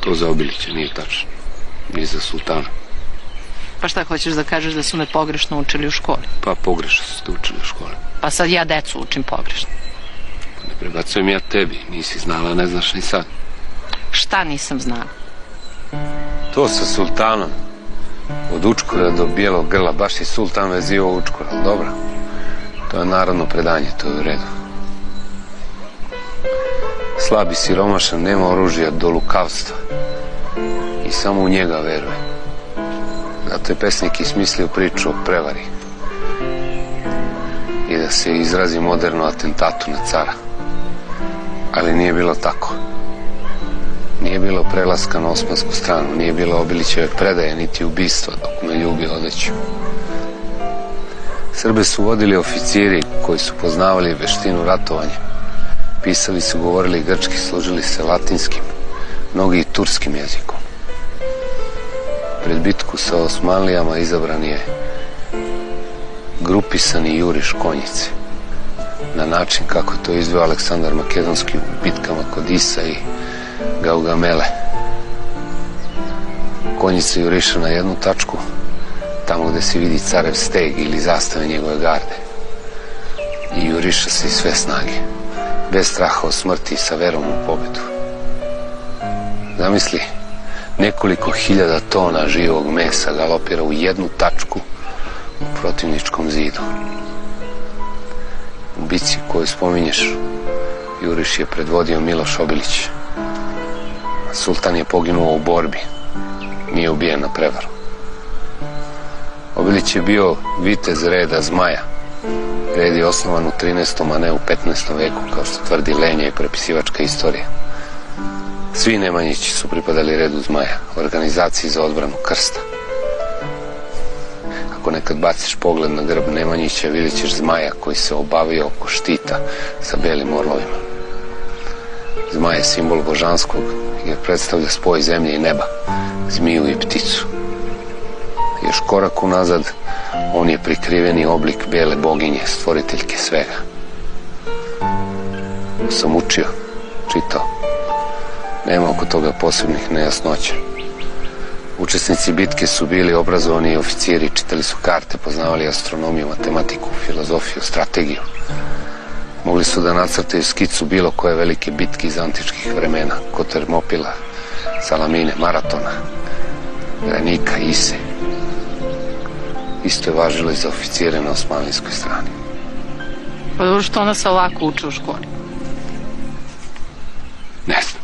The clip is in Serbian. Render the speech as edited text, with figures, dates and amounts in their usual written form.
To za Obilića nije tačno. Ni za sultana. Pa šta hoćeš da kažeš, da su me pogrešno učili u školi? Pa pogrešno ste učili u školi. Pa sad ja decu učim pogrešno. Pa ne prebacujem ja tebi. Nisi znala, ne znaš ni sad. Šta nisam znala? To sa sultanom. Od Učkora do Bijelog grla. Baš je sultan vezivao Učkor, ali dobro. To je narodno predanje, to je u redu. Slab i siromašan, nema oružja do lukavstva. I samo u njega veruje. Zato je pesnik i smislio priču o prevari. I da se izrazi moderno atentatu na cara. Ali nije bilo tako. Nije bilo prelaska na osmansku stranu, nije bilo Obilićeve predaje, niti ubistva dok me ljubi odeću. Srbe su vodili oficiri koji su poznavali veštinu ratovanja. Pisali su, govorili grčki, služili se latinskim, mnogi i turskim jezikom. Pred bitku sa Osmanlijama izabran je grupisani juriš konjice. Na način kako to izveo Aleksandar Makedonski u bitkama kod Isa i Gaugamele. Konjica juriša na jednu tačku, tamo gde se vidi carev steg ili zastave njegove garde. I juriša se iz sve snage, bez straha od smrti i sa verom u pobedu. Zamisli, nekoliko hiljada tona živog mesa galopira u jednu tačku u protivničkom zidu. U bici koju spominješ, juriš je predvodio Miloš Obilić. Sultan je poginuo u borbi, nije ubijen na prevaru. Obilić je bio vitez reda Zmaja. Red je osnovan u 13. a ne u 15. veku, kao što tvrdi Lenja i prepisivačka istorija. Svi Nemanjići su pripadali redu Zmaja, organizaciji za odbranu krsta. Ako nekad baciš pogled na grb Nemanjića, vidjet ćeš Zmaja koji se obavio oko štita sa belim orlovima. Zmaj je simbol božanskog jer predstavlja spoj zemlje i neba, zmiju i pticu. Još korak unazad, on je prikriveni oblik bele boginje, stvoriteljke svega. Sam učio, čitao. Nema oko toga posebnih nejasnoća. Učesnici bitke su bili obrazovani oficiri, čitali su karte, poznavali astronomiju, matematiku, filozofiju, strategiju. Mogli su da nacrtaju skicu bilo koje velike bitke iz antičkih vremena, kod Termopila, Salamine, Maratona, Granika, Ise. Isto je važilo i za oficire na osmanlijskoj strani. Pa dobro, što ona se lako uče u školi? Ne znam.